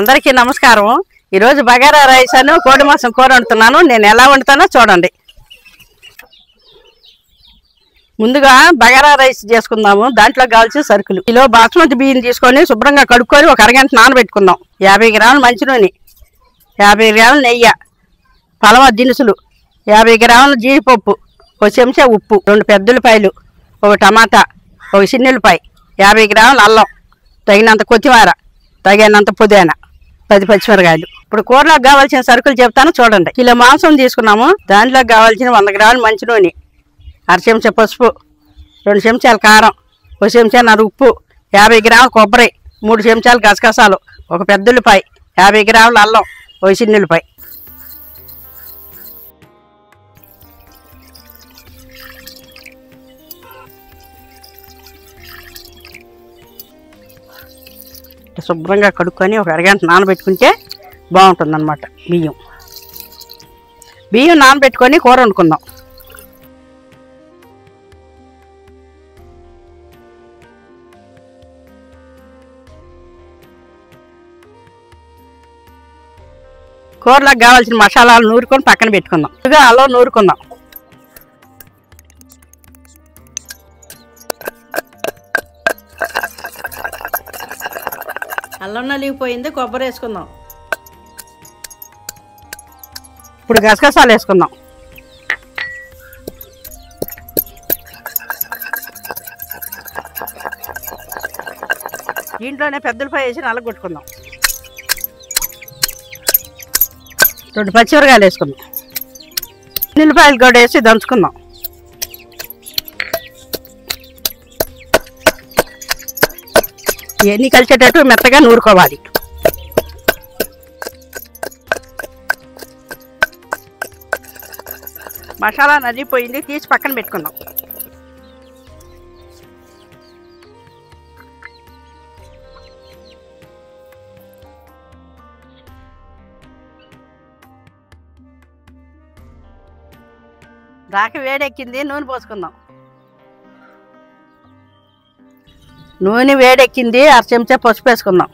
అందరికీ నమస్కారం। ఈ రోజు బగారా రైస్ అను కోడి మాంసం కూర వండుతున్నాను। నేను ఎలా వండుతానో చూడండి। ముందుగా బగారా రైస్ చేసుకుందాము। దాంట్లో కావాల్సిన సరుకులు కిలో బాస్మతి బియ్యం తీసుకొని శుభ్రంగా కడుక్కొని ఒక అరగంట నానబెట్టుకుందాం। 50 గ్రాముల మంచి నూనె, 50 గ్రాముల నెయ్యి, పలవ దినుసులు, 50 గ్రాముల జీడిపప్పు, ఒక చెంచా ఉప్పు, 2 పెద్ద ఉల్లిపాయలు, ఒక టమాటా, ఒక చిన్న ఉల్లిపాయ, 50 గ్రాముల అల్లం, తగినంత కొత్తిమీర, తగినంత పుదీనా, 10 పచ్చిమిరకాయలు। ఇప్పుడు కూరలోకి కావాల్సిన సరుకులు చెప్తాను చూడండి। కిలో మాంసం తీసుకున్నాము। దాంట్లోకి కావాల్సిన 100 గ్రాముల మంచి నూనె, 1/2 చెంచా పసుపు, 2 చెంచాల కారం, 1 చెంచాన్నర ఉప్పు, 50 గ్రాముల కొబ్బరి, 3 చెంచాలు గసగసాలు, ఒక పెద్ద ఉల్లిపాయ, 50 గ్రాముల అల్లం, ఒక చిన్న ఉల్లిపాయ। శుభ్రంగా కడుక్కొని ఒక అరగంట నానబెట్టుకుంటే బాగుంటుంది అన్నమాట। బియ్యం నానబెట్టుకొని కూర వండుకుందాం। కూరలకు కావాల్సిన మసాలాలు నూరుకొని పక్కన పెట్టుకుందాం। ఇదిగా అల్లం నూరుకుందాం। అల్లం నలిగిపోయింది, కొబ్బరి వేసుకుందాం। ఇప్పుడు గసగసాలు వేసుకుందాం। దీంట్లోనే పెద్ద ఉల్లిపాయ వేసి నల్లగొట్టుకుందాం। 2 పచ్చిమిరకాయలు వేసుకుందాం। ఉల్లిపాయలు కూడా వేసి దంచుకుందాం। ఇవన్నీ కలిసేటట్టు మెత్తగా నూరుకోవాలి। మసాలా నలిగిపోయింది, తీసి పక్కన పెట్టుకుందాం। దాకా వేడెక్కింది, నూనె పోసుకుందాం। నూనె వేడెక్కింది, 1/2 చెంచా పసుపు వేసుకుందాం।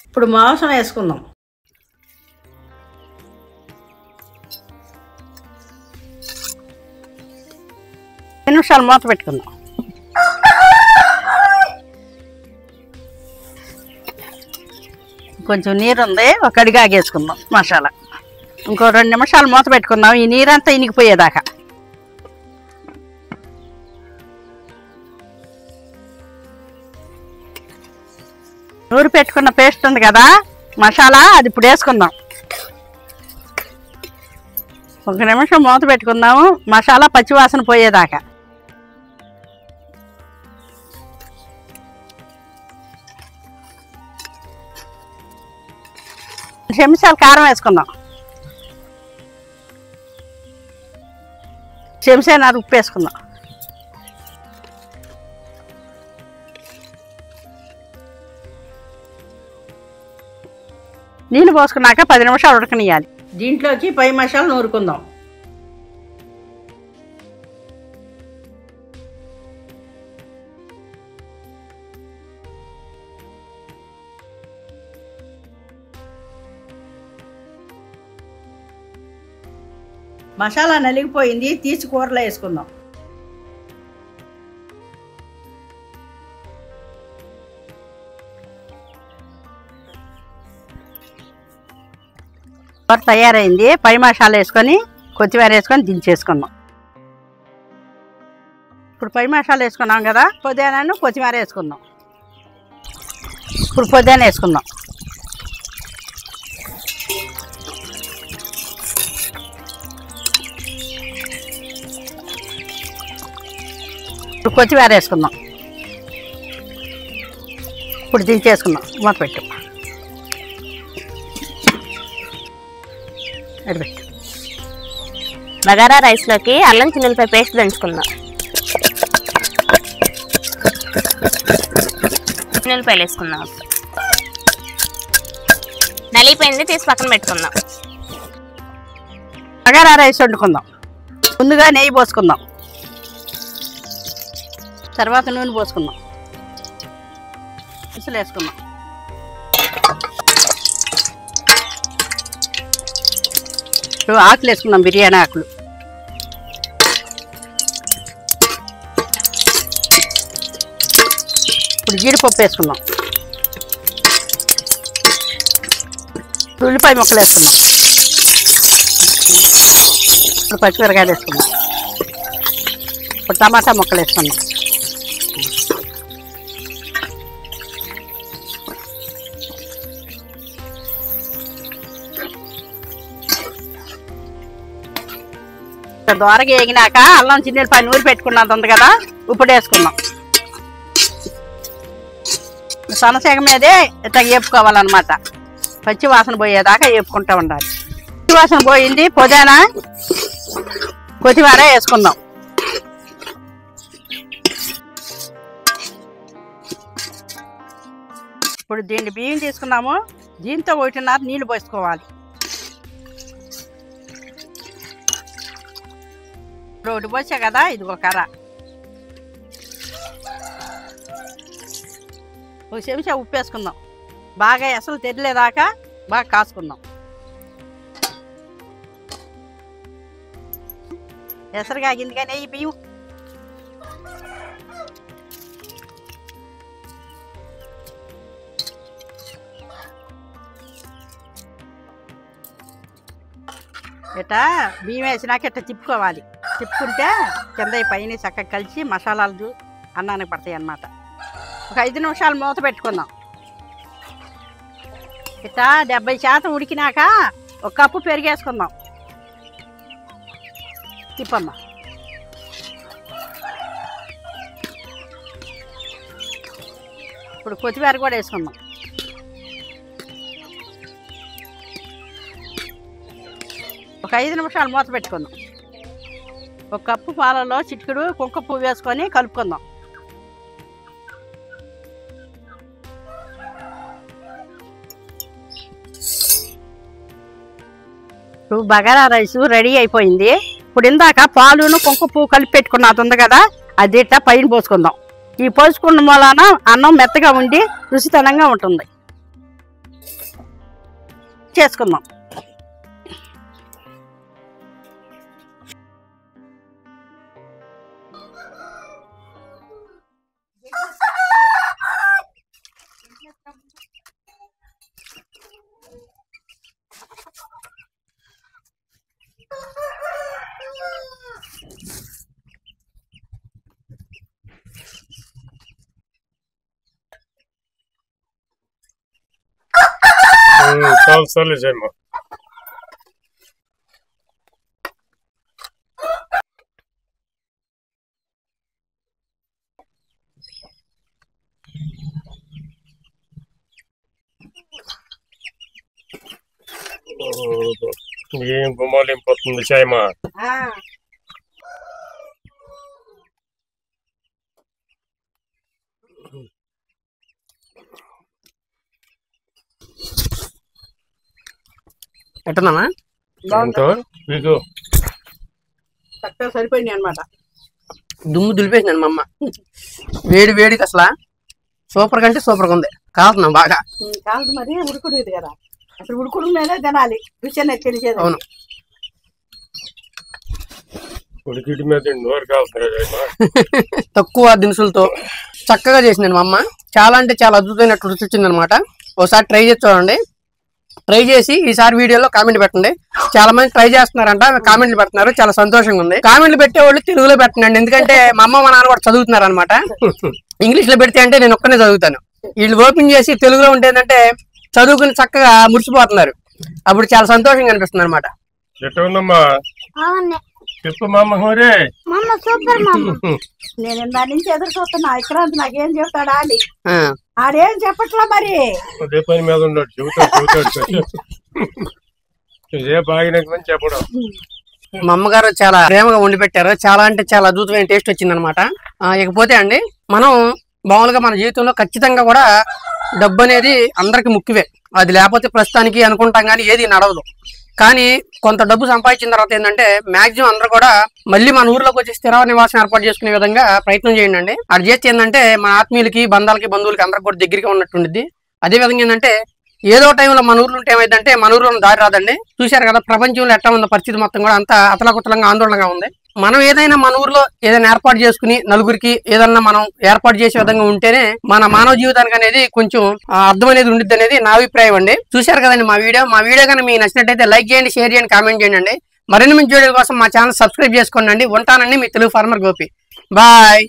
ఇప్పుడు మాంసం వేసుకుందాం। నిమిషాలు మూత పెట్టుకుందాం। కొంచెం నీరు ఉంది, ఒక అడిగి ఆగేసుకుందాం మసాలా। ఇంకో 2 నిమిషాలు మూత పెట్టుకుందాం, ఈ నీరంతా ఇనికిపోయేదాకా। నూరు పెట్టుకున్న పేస్ట్ ఉంది కదా మసాలా, అది ఇప్పుడు వేసుకుందాం। 1 నిమిషం మూత పెట్టుకుందాము, మసాలా పచ్చివాసన పోయేదాకా। చెంచాలు కారం వేసుకుందాం। చెంచాన్నర ఉప్పు వేసుకుందాం। నీళ్ళు పోసుకున్నాక 10 నిమిషాలు ఉడకనియాలి। దీంట్లోకి పై మసాలా నూరుకుందాం। మసాలా నలిగిపోయింది, తీసి కూరలో వేసుకుందాం। కూర తయారైంది, పై మసాలా వేసుకొని కొత్తిమీర వేసుకొని దించేసుకుందాం। ఇప్పుడు పై మసాలా వేసుకున్నాం కదా, పుదీనాను కొత్తిమీర వేసుకుందాం। ఇప్పుడు పుదీనా వేసుకుందాం। ఇప్పుడు కొత్తిమీర వేసుకుందాం। ఇప్పుడు దించేసుకుందాం, మూత పెట్టు। బగారా రైస్లోకి అల్లం చిన్నులపై పేస్ట్ దంచుకుందాం। చిన్నులపాయలు వేసుకుందాం। నలిగిపోయింది, తీసి పక్కన పెట్టుకుందాం। బగారా రైస్ వండుకుందాం। ముందుగా నెయ్యి పోసుకుందాం, తర్వాత నూనె పోసుకుందాం, వేసుకుందాం। ఇప్పుడు ఆకులు వేసుకున్నాం, బిర్యానీ ఆకులు. ఇప్పుడు జీడిపప్పు వేసుకుందాం. ఉల్లిపాయ ముక్కలు వేసుకుందాం. ఇప్పుడు పచ్చిమిరకాయలు వేసుకుందాం. ఇప్పుడు టమాటా ముక్కలు వేసుకుందాం. దోరగా వేగినాక అల్లం చిన్నెల్లిపాయ నూరి పెట్టుకున్నది ఉంది కదా, ఇప్పుడు వేసుకుందాం. సొనసేగ మీదే ఇట్లా వేపుకోవాలన్నమాట. పచ్చి వాసన పోయేదాకా వేపుకుంటూ ఉండాలి. పచ్చి వాసన పోయింది, పుదీనా కొత్తిమీర వేసుకుందాం. ఇప్పుడు దీన్ని బియ్యం తీసుకున్నాము, దీంతో 1.5 నీళ్లు పోసుకోవాలి. రోడ్డు పోసా కదా, ఇది ఒక కర్ర. ఒక చెంచా ఉప్పు వేసుకుందాం. బాగా అసలు తెరలేదాకా బాగా కాసుకుందాం. ఎసరు కాగింది కానీ ఈ బియ్యం ఇట్లా బియ్యం వేసినాక ఇట్లా తిప్పుకోవాలి. తిప్పుకుంటే కింద పైన చక్కగా కలిసి మసాలాలు అన్నానికి పడతాయి అన్నమాట. ఒక 5 నిమిషాలు మూత పెట్టుకుందాం. ఇట్లా 70% ఉడికినాక 1 కప్పు పెరిగేసుకుందాం. తిప్పమ్మా. ఇప్పుడు కొత్తిమీర కూడా వేసుకుందాం. ఒక 5 నిమిషాలు మూత పెట్టుకుందాం. 1 కప్పు పాలలో చిటికెడు కుంకుమ పువ్వు వేసుకొని కలుపుకుందాం. ఇప్పుడు బగారా రైస్ రెడీ అయిపోయింది. ఇప్పుడు ఇందాక పాలును కుంకుమ పువ్వు కలిపి పెట్టుకున్నది ఉంది కదా, అది ఇట్లా పైన పోసుకుందాం. ఈ పోసుకున్న మూలాన అన్నం మెత్తగా ఉండి రుచితనంగా ఉంటుంది. చేసుకుందాం. చాలు చేయమ్మా. ఏం గుమ్మాలేం పోతుంది చాయమా. ఎట్టన్నామా చక్కగా సరిపోయింది అనమాట. దుమ్ము దులిపేసిందండి మా అమ్మ. వేడి వేడికి అసలు సూపర్ కంటే సూపర్గా ఉంది. కాలుతున్నాం బాగా. కాదు మరి ఉడుకుడుది కదా, అసలు ఉడుకుడు మీదే తినాలి, రుచి అనేది తెలిసేది. అవును, తక్కువ దినుసులతో చక్కగా చేసిందండి మా అమ్మ. చాలా అంటే చాలా అద్భుతమైనట్టు రుచి వచ్చింది అనమాట. ఒకసారి ట్రై చేసి చూడండి. ట్రై చేసి ఈసారి వీడియోలో కామెంట్ పెట్టండి. చాలా మంది ట్రై చేస్తున్నారంట, కామెంట్లు పెడుతున్నారు. చాలా సంతోషంగా ఉంది. కామెంట్లు పెట్టేవాళ్ళు తెలుగులో పెట్టండి, ఎందుకంటే మా అమ్మ మా నాన్న కూడా చదువుతున్నారు అనమాట. ఇంగ్లీష్ లో పెడితే అంటే నేను ఒక్కనే చదువుతాను. వీళ్ళు ఓపెన్ చేసి తెలుగులో ఉంటే ఏంటంటే చదువుకుని చక్కగా మురిసిపోతున్నారు. అప్పుడు చాలా సంతోషంగా అనిపిస్తుంది అనమాట. నేను దాని నుంచి ఎదురు చూస్తున్నా, విక్రాంత్ నాకేం చెప్తాడా అని. ఆడేం చెప్పట్లా మరి. అదే పని మీద ఉన్నాడు, చెప్పడం. మా అమ్మగారు చాలా ప్రేమగా వండి పెట్టారు. చాలా అంటే చాలా అద్భుతమైన టేస్ట్ వచ్చింది అనమాట. ఇకపోతే అండి, మనం మామూలుగా మన జీవితంలో ఖచ్చితంగా కూడా డబ్బు అనేది అందరికి ముఖ్యమే. అది లేకపోతే ప్రస్తుతానికి అనుకుంటాం కానీ ఏది నడవదు. కానీ కొంత డబ్బు సంపాదించిన తర్వాత ఏంటంటే మాక్సిమం అందరూ కూడా మళ్ళీ మన ఊర్లోకి వచ్చి స్థిర నివాసం ఏర్పాటు చేసుకునే విధంగా ప్రయత్నం చేయండి అండి. అది చేస్తే ఏంటంటే మన ఆత్మీయులకి, బంధాలకి, బంధువులకి అందరికి కూడా దగ్గరగా ఉన్నట్టుండిద్ది. అదే విధంగా ఏంటంటే ఏదో టైంలో మన ఊర్లో ఉంటే ఏమైందంటే మన ఊర్లో దారి రాదండి. చూశారు కదా ప్రపంచంలో ఎట్లా ఉన్న పరిస్థితి మొత్తం కూడా అంతా అతలాకుతలంగా ఆందోళనగా ఉంది. మనం ఏదైనా మన ఊర్లో ఏదైనా ఏర్పాటు చేసుకుని నలుగురికి ఏదన్నా మనం ఏర్పాటు చేసే విధంగా ఉంటేనే మన మానవ జీవితానికి అనేది కొంచెం అర్థం అనేది ఉండిద్ది అనేది నా అభిప్రాయం అండి. చూశారు కదండి మా వీడియో కానీ మీకు నచ్చినట్టయితే లైక్ చేయండి, షేర్ చేయండి, కామెంట్ చేయండి. మరిన్ని మంచి వీడియోల కోసం మా ఛానల్ సబ్స్క్రైబ్ చేసుకోండి. ఉంటానండి మీ తెలుగు ఫార్మర్ గోపి. బాయ్.